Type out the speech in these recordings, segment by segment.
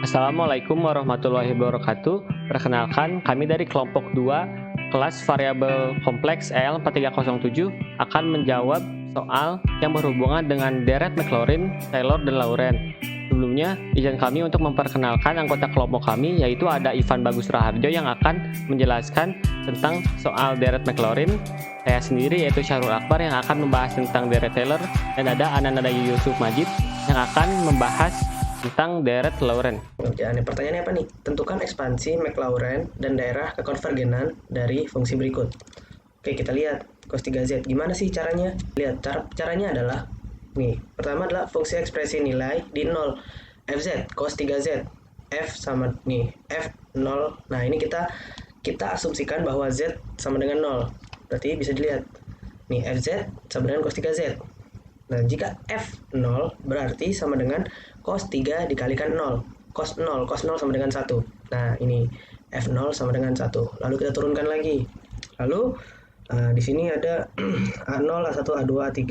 Assalamualaikum warahmatullahi wabarakatuh. Perkenalkan, kami dari kelompok 2 kelas variabel kompleks EL4307 akan menjawab soal yang berhubungan dengan deret Maclaurin, Taylor, dan Laurent. Sebelumnya, izin kami untuk memperkenalkan anggota kelompok kami, yaitu ada Ivan Bagus Raharjo yang akan menjelaskan tentang soal deret Maclaurin, saya sendiri yaitu Syahrul Akbar yang akan membahas tentang deret Taylor, dan ada Ananda Yusuf Majid yang akan membahas tentang deret Laurent. Pertanyaannya apa nih? Tentukan ekspansi Maclaurin dan daerah kekonvergenan dari fungsi berikut. Oke, kita lihat cos 3z. Gimana sih caranya? Lihat, caranya adalah nih, pertama adalah fungsi ekspresi nilai di 0. Fz cos 3z. F sama nih, F0. Nah, ini kita asumsikan bahwa z sama dengan 0. Berarti bisa dilihat. Nih, Fz sama dengan cos 3z. Nah, jika F0 berarti sama dengan cos 3 dikalikan 0. Cos 0 sama dengan 1. Nah, ini F0 sama dengan 1. Lalu kita turunkan lagi. Lalu di sini ada A0, A1, A2, A3.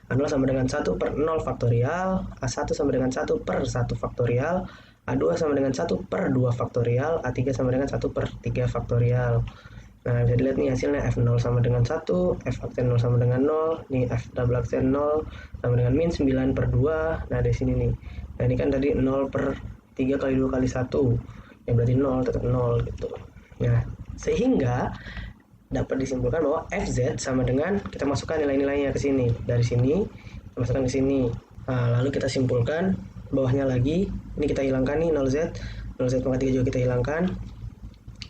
A0 sama dengan 1 per 0 faktorial. A1 sama dengan 1 per 1 faktorial. A2 sama dengan 1 per 2 faktorial. A3 sama dengan 1 per 3 faktorial. Nah, bisa dilihat nih hasilnya F0 sama dengan 1, F aksen 0 sama dengan 0, nih F double aksen 0 sama dengan min 9 per 2. Nah, di sini nih. Nah, ini kan tadi 0 per 3 kali 2 kali 1. Ya berarti 0 tetap 0 gitu. Nah, sehingga dapat disimpulkan bahwa Fz sama dengan, kita masukkan nilai-nilainya ke sini. Dari sini kita masukkan ke sini. Nah, lalu kita simpulkan bawahnya lagi. Ini kita hilangkan nih 0z. 0z pangkat 3 juga kita hilangkan.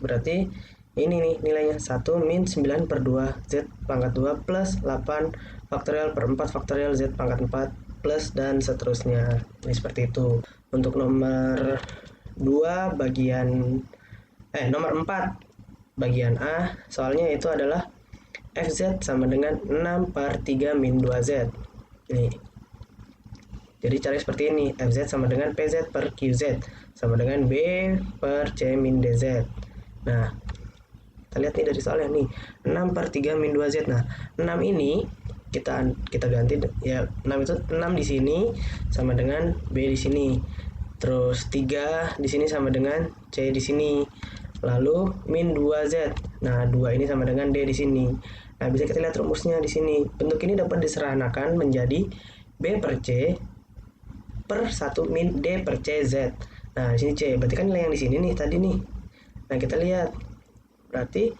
Berarti ini nih nilainya 1 min 9 per 2 z pangkat 2 plus 8 faktorial per 4 faktorial z pangkat 4 plus dan seterusnya. Ini seperti itu. Untuk nomor 2 nomor 4 bagian A, soalnya itu adalah Fz sama dengan 6 per 3 min 2z. Nih. Jadi caranya seperti ini. Fz sama dengan Pz per Qz sama dengan B per C min dz. Nah, kita lihat nih dari soalnya nih, 6 per 3 min 2z. Nah, 6 ini kita ganti ya, 6 itu 6 di sini sama dengan B di sini. Terus 3 di sini sama dengan C di sini. Lalu min 2z. Nah, 2 ini sama dengan D di sini. Nah, bisa kita lihat rumusnya di sini. Bentuk ini dapat disederhanakan menjadi B per C per 1 min D per CZ. Nah, di sini C. Berarti kan nilai yang di sini nih tadi nih. Nah, kita lihat. Berarti,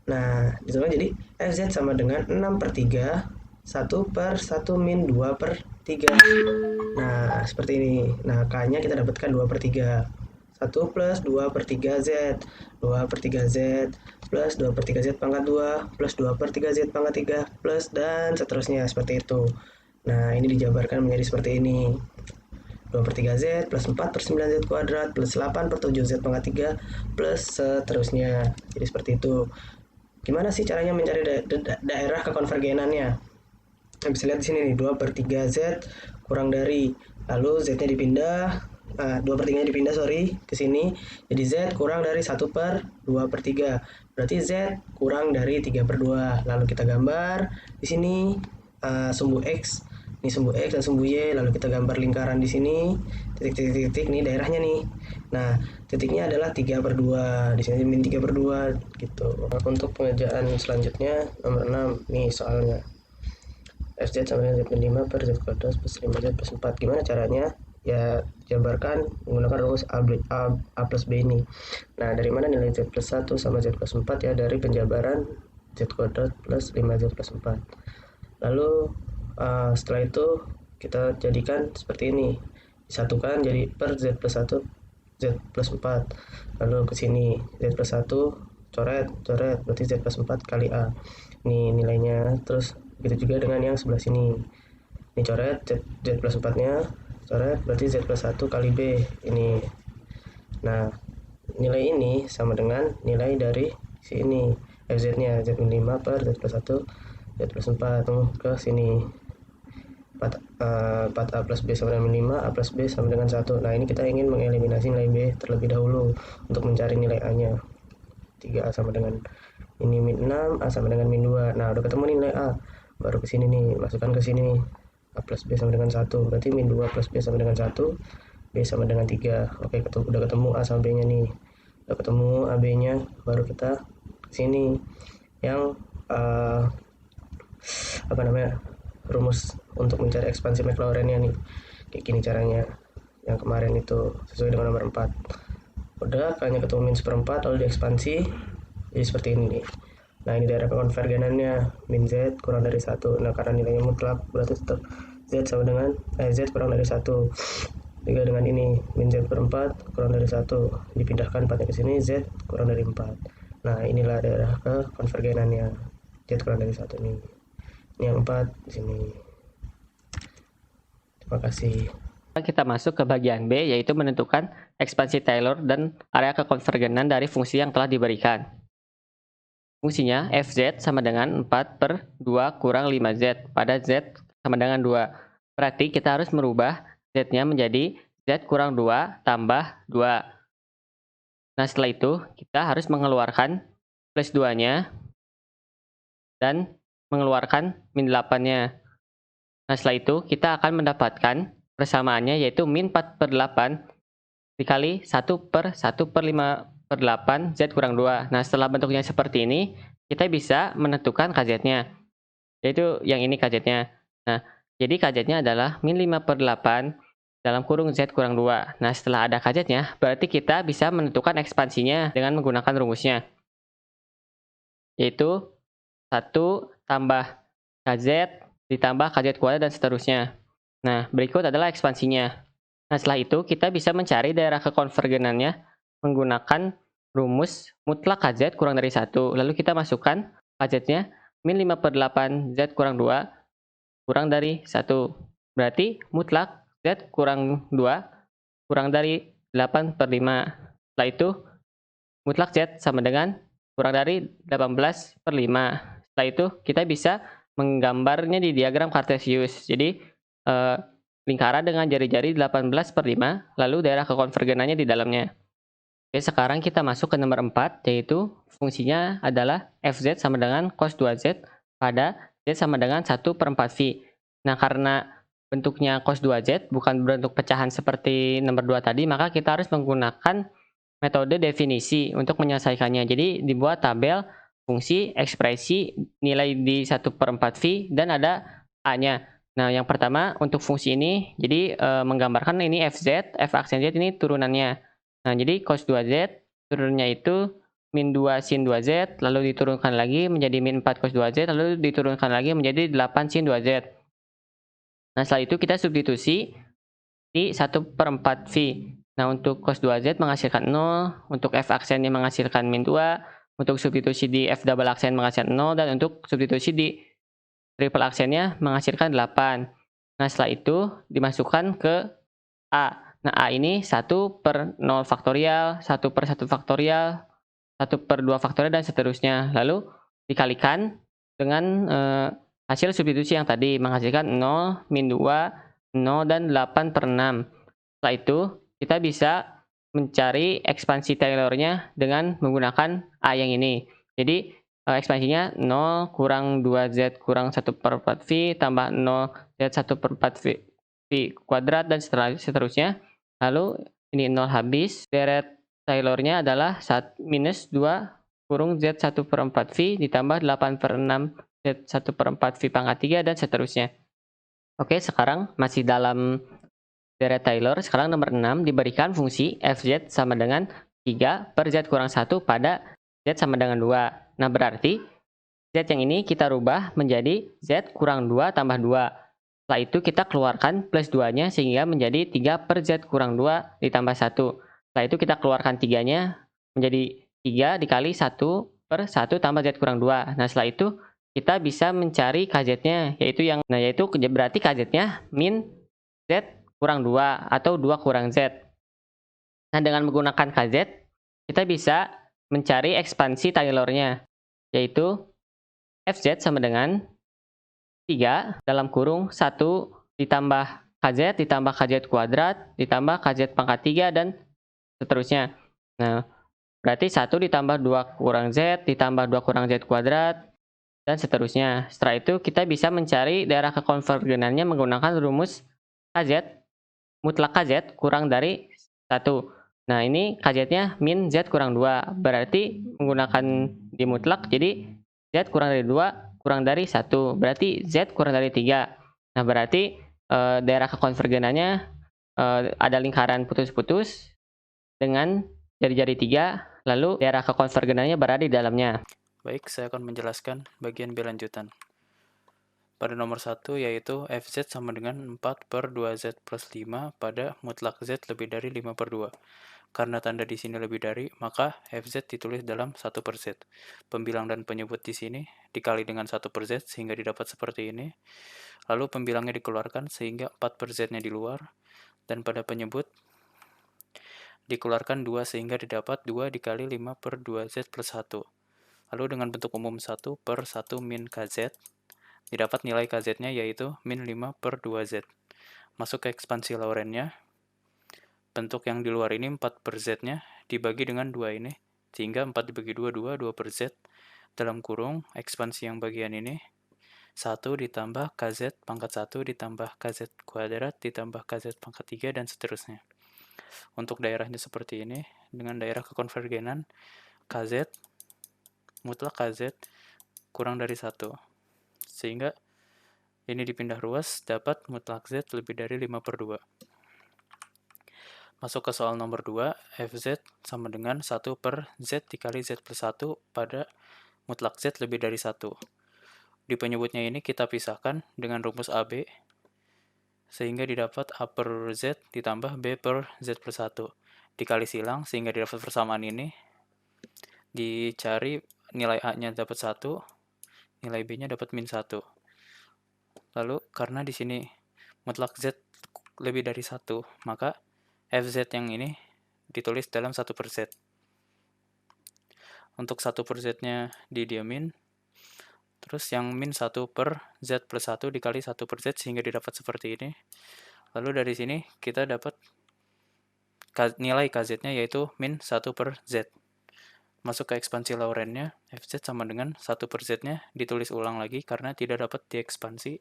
nah, dituliskan jadi Fz sama dengan 6 per 3, 1 per 1 min 2 per 3. Nah, seperti ini. Nah, K-nya kita dapatkan 2 per 3. 1 plus 2 per 3Z. 2 per 3Z plus 2 per 3Z pangkat 2 plus 2 per 3Z pangkat 3 plus dan seterusnya seperti itu. Nah, ini dijabarkan menjadi seperti ini. 2 per 3Z plus 4 per 9Z kuadrat plus 8 per 7Z pangkat 3 plus seterusnya. Jadi seperti itu. Gimana sih caranya mencari daerah kekonvergenannya? Nah, bisa lihat di sini nih, 2 per 3Z kurang dari, lalu Z-nya dipindah, 2 per 3-nya dipindah ke sini, jadi Z kurang dari 1 per 2 per 3. Berarti Z kurang dari 3 per 2. Lalu kita gambar di sini sumbu X. Ini sumbu X dan sumbu Y, lalu kita gambar lingkaran di sini, titik-titik nih daerahnya nih. Nah, titiknya adalah 3 per 2, di sini min 3 per 2 gitu. Untuk pengerjaan selanjutnya nomor 6 nih soalnya. Fz sama dengan Z5 per Z kuadrat plus 5Z plus 4. Gimana caranya? Ya, jabarkan menggunakan rumus A plus B ini. Nah, dari mana nilai Z plus 1 sama Z plus 4 ya? Dari penjabaran Z kuadrat plus 5Z plus 4. Lalu setelah itu kita jadikan seperti ini, disatukan jadi per Z plus 1 Z plus 4. Lalu ke sini Z plus 1 coret berarti Z plus 4 kali A. Ini nilainya. Terus begitu juga dengan yang sebelah sini. Ini coret Z plus 4 nya coret berarti Z plus 1 kali B ini. Nah, nilai ini sama dengan nilai dari sini Fz nya Z5 per Z plus 1 Z plus 4 ke sini. 4A plus B sama dengan 5, A plus B sama dengan 1. Nah, ini kita ingin mengeliminasi nilai B terlebih dahulu untuk mencari nilai A nya. 3A sama dengan ini min 6, A sama dengan min 2. Nah, udah ketemu nih nilai A. Baru ke sini nih, masukkan ke sini. A plus B sama dengan 1. Berarti min 2 plus B sama dengan 1. B sama dengan 3. Oke, udah ketemu A sama B nya nih, udah ketemu A B nya, baru kita sini yang apa namanya, rumus untuk mencari ekspansi Maclaurin-nya nih. Kayak gini caranya, yang kemarin itu sesuai dengan nomor 4. Udah, kalian ketemu min seperempat lalu diekspansi jadi seperti ini nih. Nah, ini daerah konvergenannya, min Z kurang dari 1. Nah, karena nilainya mutlak berarti tetap Z sama dengan Z kurang dari 1. Juga dengan ini, min Z per 4 kurang dari 1. Dipindahkan 4 ke sini, Z kurang dari 4. Nah, inilah daerah ke konvergenannya, Z kurang dari 1 nih. Ini yang 4 di sini. Terima kasih. Kita masuk ke bagian B, yaitu menentukan ekspansi Taylor dan area kekonvergenan dari fungsi yang telah diberikan. Fungsinya fz sama dengan 4 per 2 kurang 5z, pada z sama dengan 2. Berarti kita harus merubah z-nya menjadi z kurang 2 tambah 2. Nah, setelah itu kita harus mengeluarkan plus 2-nya dan mengeluarkan min 8-nya. Nah, setelah itu kita akan mendapatkan persamaannya, yaitu min 4 per 8 dikali 1 per 1 per 5 per 8 Z kurang 2. Nah, setelah bentuknya seperti ini, kita bisa menentukan KZ-nya, yaitu yang ini KZ-nya. Nah, jadi KZ-nya adalah min 5 per 8 dalam kurung Z kurang 2. Nah, setelah ada KZ-nya, berarti kita bisa menentukan ekspansinya dengan menggunakan rumusnya, yaitu 1 tambah KZ ditambah KZ kuadrat dan seterusnya. Nah, berikut adalah ekspansinya. Nah, setelah itu kita bisa mencari daerah kekonvergenannya menggunakan rumus mutlak KZ kurang dari 1. Lalu kita masukkan KZ-nya min 5 per 8 Z kurang 2 kurang dari 1. Berarti mutlak Z kurang 2 kurang dari 8 per 5. Setelah itu mutlak Z sama dengan kurang dari 18 per 5. Setelah itu kita bisa menggambarnya di diagram Cartesius. Jadi lingkaran dengan jari-jari 18 per 5, lalu daerah kekonvergenannya di dalamnya. Oke, sekarang kita masuk ke nomor 4, yaitu fungsinya adalah fz sama dengan cos 2z pada z sama dengan 1 per 4 phi. Nah, karena bentuknya cos 2z bukan bentuk pecahan seperti nomor 2 tadi, maka kita harus menggunakan metode definisi untuk menyelesaikannya. Jadi dibuat tabel fungsi, ekspresi, nilai di 1 per 4 phi, dan ada A-nya. Nah, yang pertama untuk fungsi ini, jadi menggambarkan ini fz, f aksen z ini turunannya. Nah, jadi cos 2z turunannya itu min 2 sin 2z, lalu diturunkan lagi menjadi min 4 cos 2z, lalu diturunkan lagi menjadi 8 sin 2z. Nah, setelah itu kita substitusi di 1 per 4 phi. Nah, untuk cos 2z menghasilkan 0, untuk f aksennya menghasilkan min 2, untuk substitusi di f double aksen menghasilkan 0, dan untuk substitusi di triple aksennya menghasilkan 8. Nah, setelah itu dimasukkan ke A. Nah, A ini 1 per 0 faktorial, 1 per 1 faktorial, 1 per 2 faktorial, dan seterusnya. Lalu dikalikan dengan hasil substitusi yang tadi menghasilkan 0, min 2, 0, dan 8 per 6. Setelah itu kita bisa mencari ekspansi Taylor-nya dengan menggunakan A yang ini. Jadi ekspansinya 0 kurang 2Z kurang 1 per 4 phi tambah 0 Z 1 per 4 phi kuadrat, dan seterusnya. Lalu ini 0 habis, deret Taylor-nya adalah minus 2 kurung Z 1 per 4 phi ditambah 8 per 6 Z 1 per 4 phi pangkat 3, dan seterusnya. Oke, sekarang masih dalam deret Taylor. Sekarang nomor 6 diberikan fungsi fz sama dengan 3 per Z kurang 1 pada Z sama dengan 2. Nah, berarti Z yang ini kita rubah menjadi Z kurang 2 tambah 2. Setelah itu kita keluarkan plus 2-nya sehingga menjadi 3 per Z kurang 2 ditambah 1. Setelah itu kita keluarkan 3-nya menjadi 3 dikali 1 per 1 tambah Z kurang 2. Nah, setelah itu kita bisa mencari KZ-nya, yaitu berarti KZ-nya min Z kurang 2 atau 2 kurang Z. Nah, dengan menggunakan KZ, kita bisa mencari ekspansi Taylor-nya, yaitu fz sama dengan 3 dalam kurung 1 ditambah kz ditambah kz kuadrat ditambah kz pangkat 3 dan seterusnya. Nah, berarti 1 ditambah 2 kurang z ditambah 2 kurang z kuadrat dan seterusnya. Setelah itu kita bisa mencari daerah kekonvergenannya menggunakan rumus kz mutlak KZ kurang dari 1. Nah, ini KZ-nya min Z kurang 2. Berarti menggunakan di mutlak, jadi Z kurang dari 2 kurang dari 1. Berarti Z kurang dari 3. Nah, berarti daerah kekonvergenannya ada lingkaran putus-putus dengan jari-jari 3, lalu daerah kekonvergenannya berada di dalamnya. Baik, saya akan menjelaskan bagian B lanjutan. Pada nomor 1 yaitu Fz sama dengan 4 per 2Z plus 5 pada mutlak Z lebih dari 5 per 2. Karena tanda di sini lebih dari, maka Fz ditulis dalam 1 per Z. Pembilang dan penyebut di sini dikali dengan 1 per Z sehingga didapat seperti ini. Lalu pembilangnya dikeluarkan sehingga 4 per Z-nya di luar. Dan pada penyebut dikeluarkan 2 sehingga didapat 2 dikali 5 per 2Z plus 1. Lalu dengan bentuk umum 1 per 1 min KZ, didapat nilai KZ-nya yaitu min 5 per 2Z. Masuk ke ekspansi Lorentz-nya, bentuk yang di luar ini 4 per Z-nya dibagi dengan 2 ini, sehingga 4 dibagi 2, 2 per Z, dalam kurung, ekspansi yang bagian ini, 1 ditambah KZ pangkat 1 ditambah KZ kuadrat ditambah KZ pangkat 3 dan seterusnya. Untuk daerahnya seperti ini, dengan daerah kekonvergenan, KZ, mutlak KZ, kurang dari 1. Sehingga ini dipindah ruas, dapat mutlak Z lebih dari 5 per 2. Masuk ke soal nomor 2, Fz sama dengan 1 per Z dikali Z plus 1 pada mutlak Z lebih dari 1. Di penyebutnya ini kita pisahkan dengan rumus AB, sehingga didapat A per Z ditambah B per Z plus 1. Dikali silang, sehingga didapat persamaan ini. Dicari nilai A-nya dapat 1, nilai B-nya dapat min 1. Lalu, karena di sini mutlak Z lebih dari 1, maka Fz yang ini ditulis dalam 1 per Z. Untuk 1 per Z-nya didiemin, terus yang min 1 per Z plus 1 dikali 1 per Z sehingga didapat seperti ini. Lalu dari sini kita dapat nilai KZ-nya yaitu min 1 per Z. Masuk ke ekspansi Lorentz-nya, Fz sama dengan 1 per Z-nya ditulis ulang lagi karena tidak dapat diekspansi.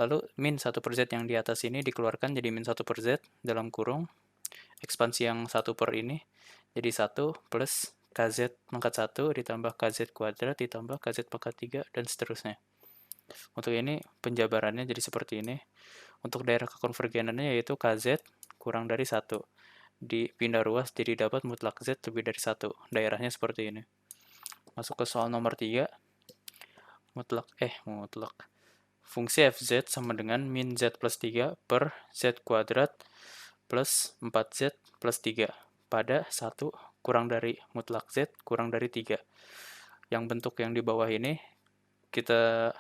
Lalu min 1 per Z yang di atas ini dikeluarkan jadi min 1 per Z dalam kurung. Ekspansi yang 1 per ini jadi 1 plus KZ pangkat 1 ditambah KZ kuadrat ditambah KZ pangkat 3 dan seterusnya. Untuk ini penjabarannya jadi seperti ini. Untuk daerah kekonvergenannya yaitu KZ kurang dari 1. Dipindah ruas jadi dapat mutlak Z lebih dari 1. Daerahnya seperti ini. Masuk ke soal nomor 3. Mutlak. Fungsi Fz sama dengan min Z plus 3 per Z kuadrat plus 4Z plus 3 pada 1 kurang dari mutlak Z kurang dari 3. Yang bentuk yang di bawah ini kita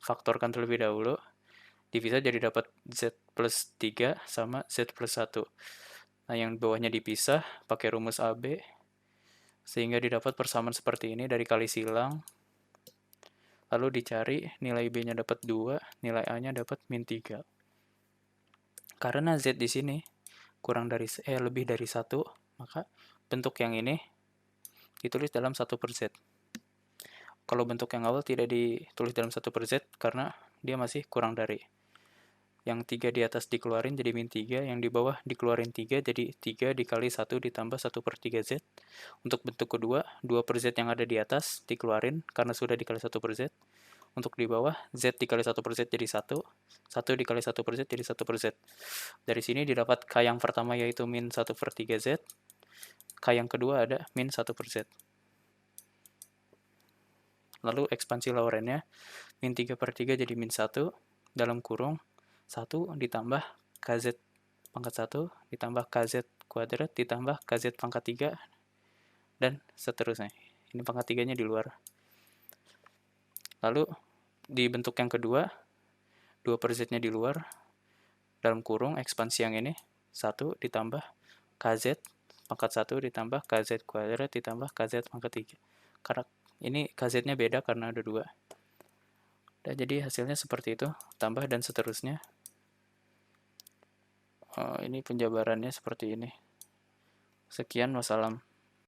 faktorkan terlebih dahulu. Dipisah jadi dapat Z plus 3 sama Z plus 1. Nah, yang di bawahnya dipisah pakai rumus AB sehingga didapat persamaan seperti ini dari kali silang. Lalu dicari nilai B-nya dapat 2, nilai A-nya dapat min 3. Karena Z di sini lebih dari 1, maka bentuk yang ini ditulis dalam 1 per Z. Kalau bentuk yang awal tidak ditulis dalam 1 per Z karena dia masih kurang dari. Yang 3 di atas dikeluarin jadi min 3, yang di bawah dikeluarin 3 jadi 3 dikali 1 ditambah 1 per 3Z. Untuk bentuk kedua, 2 per Z yang ada di atas dikeluarin karena sudah dikali 1 per Z. Untuk di bawah, Z dikali 1 per Z jadi 1, 1 dikali 1 per Z jadi 1 per Z. Dari sini didapat K yang pertama yaitu min 1 per 3Z, K yang kedua ada min 1 per Z. Lalu ekspansi Lorentz-nya, min 3 per 3 jadi min 1, dalam kurung, 1 ditambah KZ pangkat 1, ditambah KZ kuadrat, ditambah KZ pangkat 3, dan seterusnya. Ini pangkat 3-nya di luar. Lalu, di bentuk yang kedua, 2 per Z-nya di luar, dalam kurung, ekspansi yang ini, 1 ditambah KZ pangkat 1 ditambah KZ kuadrat ditambah KZ pangkat 3. Karena ini KZ-nya beda karena ada 2. Dan jadi hasilnya seperti itu, tambah dan seterusnya. Ini penjabarannya seperti ini. Sekian, wassalam.